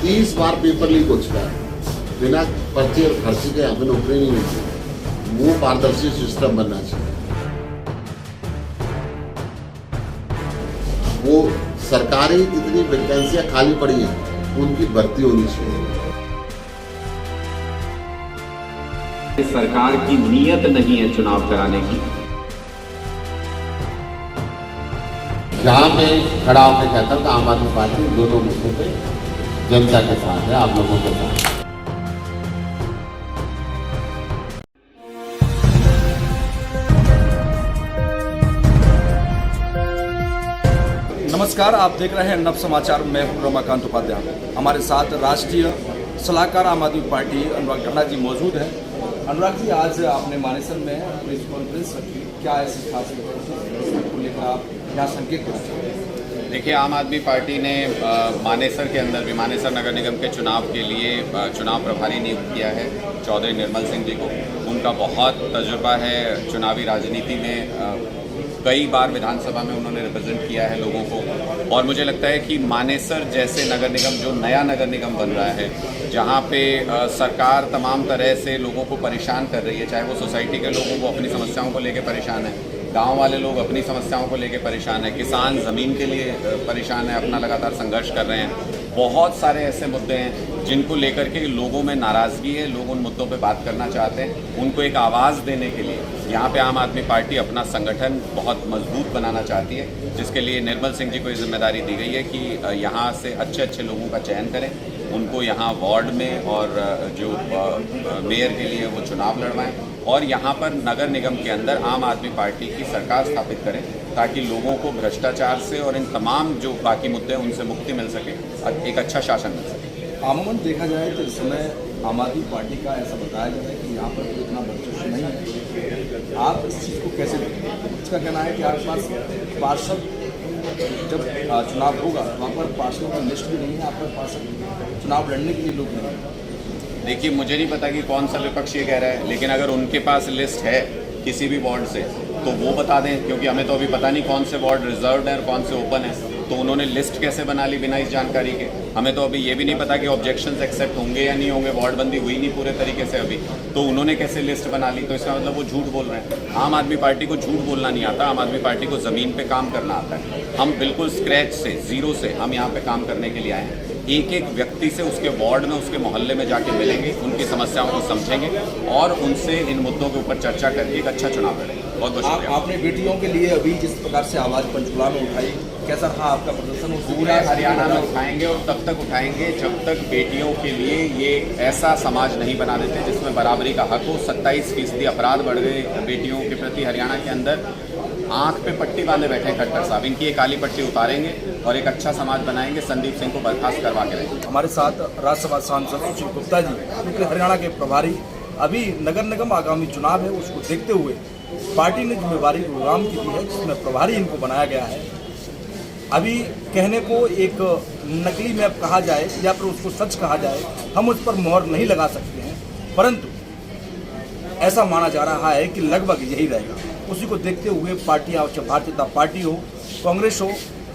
30 बार paper leak हो चुका है। बिना पर्चे और खर्चे के हमें नौकरी नहीं मिलती। वो पारदर्शी सिस्टम बनना चाहिए। वो सरकारी जितनी वैकेंसियां खाली पड़ी हैं उनकी भर्ती होनी चाहिए। सरकार की नीयत नहीं है चुनाव कराने की। जहां मैं खड़ा होकर कहता हूँ कि आम आदमी पार्टी दोनों मुद्दों पे जनता के साथ है, आप लोगों के साथ। नमस्कार, आप देख रहे हैं नव समाचार। मैं हूं रमाकांत उपाध्याय। हमारे साथ राष्ट्रीय सलाहकार आम आदमी पार्टी अनुराग ठाकुर जी मौजूद हैं। अनुराग जी, आज आपने मानेसर में प्रेस कॉन्फ्रेंस रखी, क्या ऐसी खास को लेकर आप यहाँ संकेत करना चाहते हैं? देखिए, आम आदमी पार्टी ने मानेसर के अंदर भी मानेसर नगर निगम के चुनाव के लिए चुनाव प्रभारी नियुक्त किया है चौधरी निर्मल सिंह जी को। उनका बहुत तजुर्बा है चुनावी राजनीति में। कई बार विधानसभा में उन्होंने रिप्रेजेंट किया है लोगों को। और मुझे लगता है कि मानेसर जैसे नगर निगम, जो नया नगर निगम बन रहा है, जहाँ पे सरकार तमाम तरह से लोगों को परेशान कर रही है, चाहे वो सोसाइटी के लोगों को अपनी समस्याओं को लेकर परेशान है, गांव वाले लोग अपनी समस्याओं को लेकर परेशान है, किसान ज़मीन के लिए परेशान है, अपना लगातार संघर्ष कर रहे हैं। बहुत सारे ऐसे मुद्दे हैं जिनको लेकर के लोगों में नाराज़गी है। लोग उन मुद्दों पे बात करना चाहते हैं। उनको एक आवाज़ देने के लिए यहाँ पे आम आदमी पार्टी अपना संगठन बहुत मजबूत बनाना चाहती है, जिसके लिए निर्मल सिंह जी को ये जिम्मेदारी दी गई है कि यहाँ से अच्छे अच्छे लोगों का चयन करें, उनको यहाँ वार्ड में और जो मेयर के लिए वो चुनाव लड़वाएं और यहाँ पर नगर निगम के अंदर आम आदमी पार्टी की सरकार स्थापित करें, ताकि लोगों को भ्रष्टाचार से और इन तमाम जो बाकी मुद्दे हैं उनसे मुक्ति मिल सके, एक अच्छा शासन मिल सके। आमूमन देखा जाए तो इस समय आम आदमी पार्टी का ऐसा बताया जाता है कि यहाँ पर कोई इतना वर्चस्व नहीं है। आप इस चीज़ को कैसे देखते हैं? इसका कहना है कि आपके पास पार्षद, जब चुनाव होगा तो वहाँ पर पार्षदों का लिस्ट भी नहीं है, आपके पार्षद चुनाव लड़ने के लिए लोग नहीं हैं। देखिए, मुझे नहीं पता कि कौन सा विपक्ष ये कह रहा है, लेकिन अगर उनके पास लिस्ट है किसी भी वार्ड से तो वो बता दें, क्योंकि हमें तो अभी पता नहीं कौन से वार्ड रिजर्व्ड हैं और कौन से ओपन हैं। तो उन्होंने लिस्ट कैसे बना ली बिना इस जानकारी के? हमें तो अभी ये भी नहीं पता कि ऑब्जेक्शंस एक्सेप्ट होंगे या नहीं होंगे। वार्ड बंदी हुई नहीं पूरे तरीके से अभी, तो उन्होंने कैसे लिस्ट बना ली? तो इसका मतलब वो झूठ बोल रहे हैं। आम आदमी पार्टी को झूठ बोलना नहीं आता। आम आदमी पार्टी को ज़मीन पे काम करना आता है। हम बिल्कुल स्क्रैच से, ज़ीरो से हम यहाँ पे काम करने के लिए आए हैं। एक एक व्यक्ति से उसके वार्ड में, उसके मोहल्ले में जाके मिलेंगे, उनकी समस्याओं को समझेंगे और उनसे इन मुद्दों के ऊपर चर्चा करके एक अच्छा चुनाव लड़ेंगे। बहुत बहुत शुक्रिया। आपने बेटियों के लिए अभी जिस प्रकार से आवाज़ पंचकुला में उठाई, कैसा रहा आपका प्रदर्शन? पूरे हरियाणा में उठाएंगे और तब तक उठाएंगे जब तक बेटियों के लिए ये ऐसा समाज नहीं बना देते जिसमें बराबरी का हक हो। 27% अपराध बढ़ गए बेटियों के प्रति हरियाणा के अंदर। आंख पे पट्टी बांधे बैठे हैं खट्टर साहब। इनकी एक काली पट्टी उतारेंगे और एक अच्छा समाज बनाएंगे। संदीप सिंह को बर्खास्त करवा के रहेंगे। हमारे साथ राज्यसभा सांसद सुशील गुप्ता जी, क्योंकि हरियाणा के प्रभारी, अभी नगर निगम आगामी चुनाव है, उसको देखते हुए पार्टी ने जिम्मेवारी गुरुग्राम की दी है, जिसमें प्रभारी इनको बनाया गया है। अभी कहने को एक नकली मैप कहा जाए या फिर उसको सच कहा जाए, हम उस पर मोहर नहीं लगा सकते हैं, परंतु ऐसा माना जा रहा है कि लगभग यही रहेगा। उसी को देखते हुए पार्टियां, भारतीय जनता पार्टी हो, कांग्रेस हो,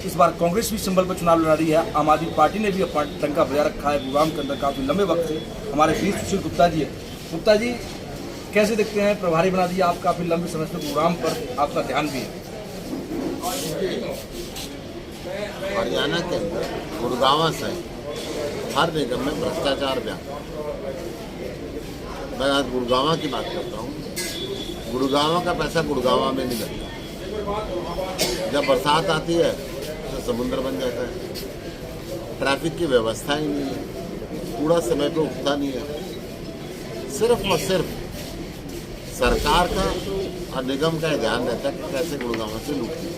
इस बार कांग्रेस भी सिंबल पर चुनाव लड़ा रही है। आम आदमी पार्टी ने भी अपना टंका बजा रखा है गुरुग्राम के अंदर काफ़ी लंबे वक्त से। हमारे बीच सुशील गुप्ता जी है। गुप्ता जी, कैसे देखते हैं? प्रभारी बना दिया आप, काफ़ी लंबे समय से गुरुग्राम पर आपका ध्यान भी है। हरियाणा के अंदर गुड़गांव से हर निगम में भ्रष्टाचार व्याप्त। मैं आज गुड़गांव की बात करता हूँ। गुड़गांव का पैसा गुड़गांव में नहीं लगता। जब बरसात आती है तो समुद्र बन जाता है। ट्रैफिक की व्यवस्था ही नहीं है। कूड़ा समय पे उठता नहीं है। सिर्फ और सिर्फ सरकार का और निगम का ध्यान रहता है कि कैसे गुड़गांव से लूटती है।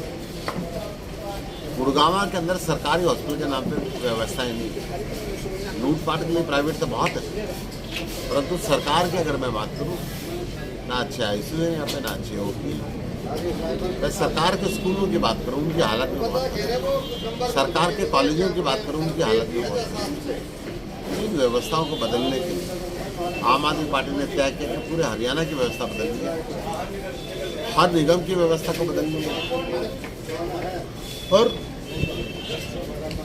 गुड़गांव के अंदर सरकारी हॉस्पिटल के नाम पे व्यवस्था ही नहीं है। लूटपाट के लिए प्राइवेट तो बहुत है, परंतु सरकार की अगर मैं बात करूँ, ना अच्छे आईसीयू है यहाँ पे, ना अच्छे ओपी। मैं सरकार के स्कूलों की बात करूँ, उनकी हालत में बहुत। सरकार के कॉलेजों की बात करूँ, उनकी हालत में बहुत। इन व्यवस्थाओं को बदलने के लिए आम आदमी पार्टी ने तय किया कि पूरे हरियाणा की व्यवस्था बदलनी है, हर निगम की व्यवस्था को बदलनी है और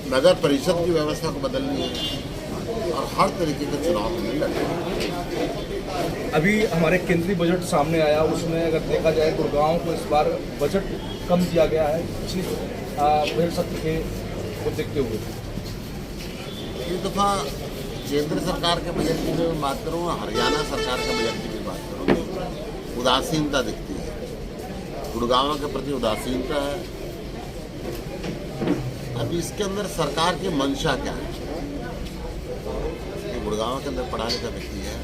नगर परिषद की व्यवस्था को बदलनी है। और हर तरीके के चुनाव में लड़ेंगे। अभी हमारे केंद्रीय बजट सामने आया, उसमें अगर देखा जाए गुड़गांव को इस बार बजट कम दिया गया है पिछले बजट सत्र के को देखते हुए। इस दफ़ा केंद्र सरकार के बजट की मैं बात करूँ, हरियाणा सरकार के बजट की भी बात करूँ तो उदासीनता दिखती है, गुड़गांव के प्रति उदासीनता है। अभी इसके अंदर सरकार की मंशा क्या है? गुड़गांव के अंदर पढ़ा लिखा व्यक्ति है,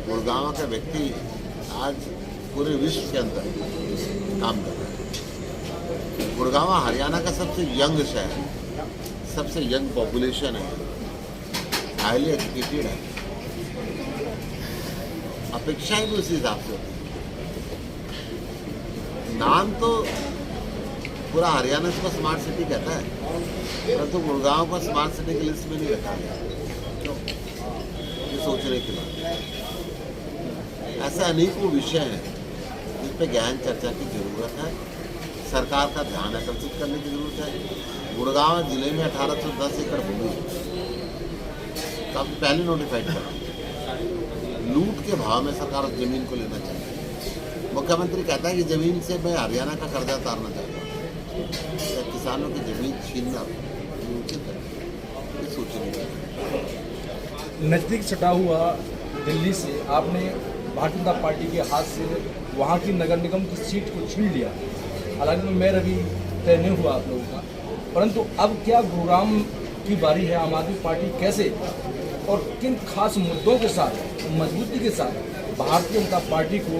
गुड़गांव का व्यक्ति आज पूरे विश्व के अंदर काम कर रहा है। गुड़गांव हरियाणा का सबसे यंग शहर है, सबसे यंग पॉपुलेशन है, हाईली एजुकेटेड है, अपेक्षाएं भी उसी हिसाब से होती है। नाम तो पूरा हरियाणा इसको स्मार्ट सिटी कहता है, परंतु गुड़गांव को स्मार्ट सिटी की लिस्ट में नहीं रखा गया। क्यों? ये सोचने की बात है। ऐसे अनेकों विषय हैं जिस पे गहन चर्चा की जरूरत है, सरकार का ध्यान आकर्षित करने की जरूरत है। गुड़गांव जिले में 1810 एकड़ भूमि काफी पहले नोटिफाइड करा, लूट के भाव में सरकार उस जमीन को लेना चाहिए। मुख्यमंत्री कहता है कि जमीन से मैं हरियाणा का कर्जा उतारना चाहता हूँ, किसानों की जमीन छीनना उचित है, ये सोचने की। नज़दीक सटा हुआ दिल्ली से आपने भारतीय जनता पार्टी के हाथ से वहाँ की नगर निगम की सीट को छीन लिया। हालांकि मेयर अभी तय नहीं हुआ आप लोगों का, परंतु अब क्या गुरुग्राम की बारी है? आम आदमी पार्टी कैसे और किन खास मुद्दों के साथ मजबूती के साथ भारतीय जनता पार्टी को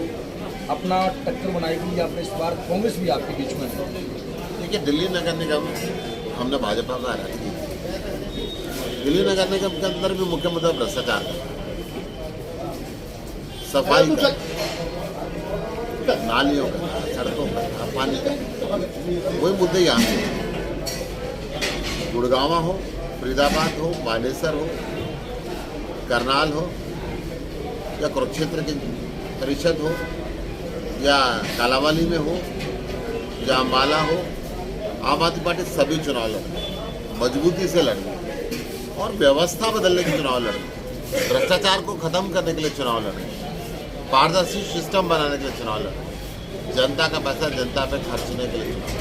अपना टक्कर बनाएगी, या फिर इस बार कांग्रेस भी आपके बीच में है? देखिए, दिल्ली नगर निगम हमने भाजपा का हरा दी। दिल्ली नगर निगम के अंदर भी मुख्य मुद्दा भ्रष्टाचार का, सफाई का, नालियों का, सड़कों का, पानी का, वही मुद्दे यहाँ से। गुड़गांव हो, फरीदाबाद हो, बालेसर हो, करनाल हो, या कुरुक्षेत्र की परिषद हो, या कालावाली में हो, या अम्बाला हो, आम आदमी पार्टी सभी चुनाव लड़ी, मजबूती से लड़ी और व्यवस्था बदलने के चुनाव लड़ी, भ्रष्टाचार को खत्म करने के लिए चुनाव लड़ी, पारदर्शी सिस्टम बनाने के लिए चुनाव लड़ी, जनता का पैसा जनता पे खर्चने के लिए चुनाव।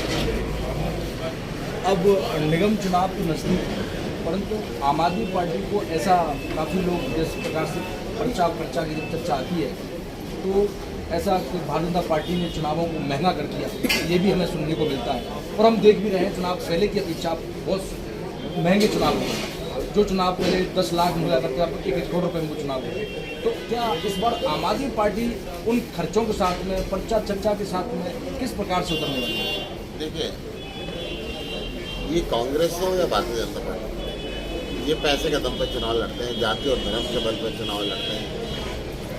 अब निगम चुनाव के नजदीक है, परंतु आम आदमी पार्टी को ऐसा काफ़ी लोग जिस प्रकार से पर्चा की जब चर्चा आती है तो ऐसा कि भारतीय जनता पार्टी ने चुनावों को महंगा कर दिया, ये भी हमें सुनने को मिलता है। और हम देख भी रहे हैं चुनाव पहले की अपेक्षा बहुत महंगे चुनाव हुए, जो चुनाव पहले 10 लाख मिला करके अब 1 करोड़ रुपये में वो चुनाव हुए। तो क्या इस बार आम आदमी पार्टी उन खर्चों के साथ में, पर्चा चर्चा के साथ में किस प्रकार से उतरने वाली है? देखिए, ये कांग्रेस हो या भारतीय जनता पार्टी, ये पैसे के दम पर चुनाव लड़ते हैं, जाति और धर्म के बल पर चुनाव लड़ते हैं,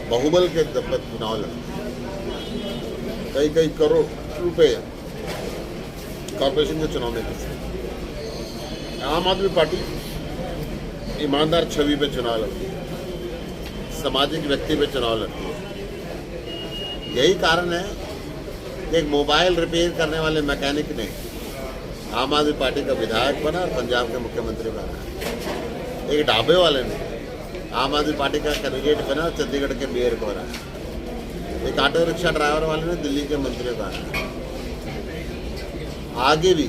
बहुबल के दम पर चुनाव लड़ते हैं। कई करोड़ रुपए कॉर्पोरेशन के चुनाव में खर्च। आम आदमी पार्टी ईमानदार छवि पे चुनाव लड़ती है, सामाजिक व्यक्ति पे चुनाव लड़ती है। यही कारण है कि एक मोबाइल रिपेयर करने वाले मैकेनिक ने आम आदमी पार्टी का विधायक बना और पंजाब के मुख्यमंत्री बना। एक ढाबे वाले ने आम आदमी पार्टी का कैंडिडेट बना और चंडीगढ़ के मेयर को बना। एक ऑटो रिक्शा ड्राइवर वाले ने दिल्ली के मंत्री बना। आगे भी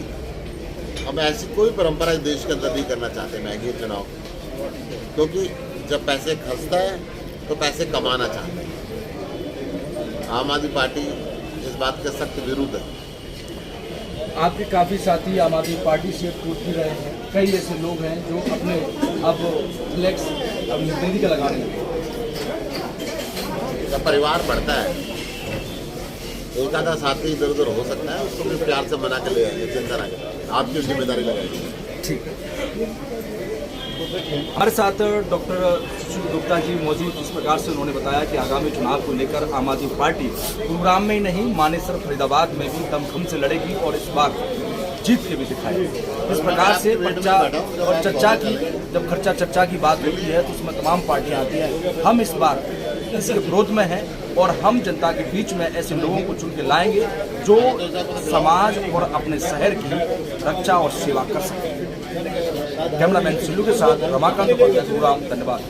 हम ऐसी कोई परंपरा इस देश के अंदर नहीं करना चाहते महंगे चुनाव, क्योंकि जब पैसे खर्चता है तो पैसे कमाना चाहते हैं। आम आदमी पार्टी इस बात के सख्त विरुद्ध है। आपके काफ़ी साथी आम आदमी पार्टी से टूट भी रहे हैं, कई ऐसे लोग हैं जो अपने अब फ्लैक्स अब हिंदी का लगाने लगे। जब परिवार बढ़ता है, एक आधा साथी इधर उधर हो सकता है, उसको भी प्यार से मना के ले आएंगे, चिंता ना करें, आपकी जिम्मेदारी लगाएंगे। ठीक है। हमारे साथ डॉक्टर सुशील गुप्ता जी मौजूद। इस प्रकार से उन्होंने बताया कि आगामी चुनाव को लेकर आम आदमी पार्टी गुरुग्राम में ही नहीं, मानेसर फरीदाबाद में भी दमखम से लड़ेगी और इस बार जीत के भी दिखाएगी। इस प्रकार से पर्चा और चर्चा की, जब खर्चा चर्चा की बात होती है तो उसमें तमाम पार्टियां आती हैं। हम इस बार इसके विरोध में हैं और हम जनता के बीच में ऐसे लोगों को चुन के लाएंगे जो समाज और अपने शहर की रक्षा और सेवा कर सकें। कैमरामैन सिल्लू के साथ रमाकांत उपाध्याय, गुरुग्राम। धन्यवाद।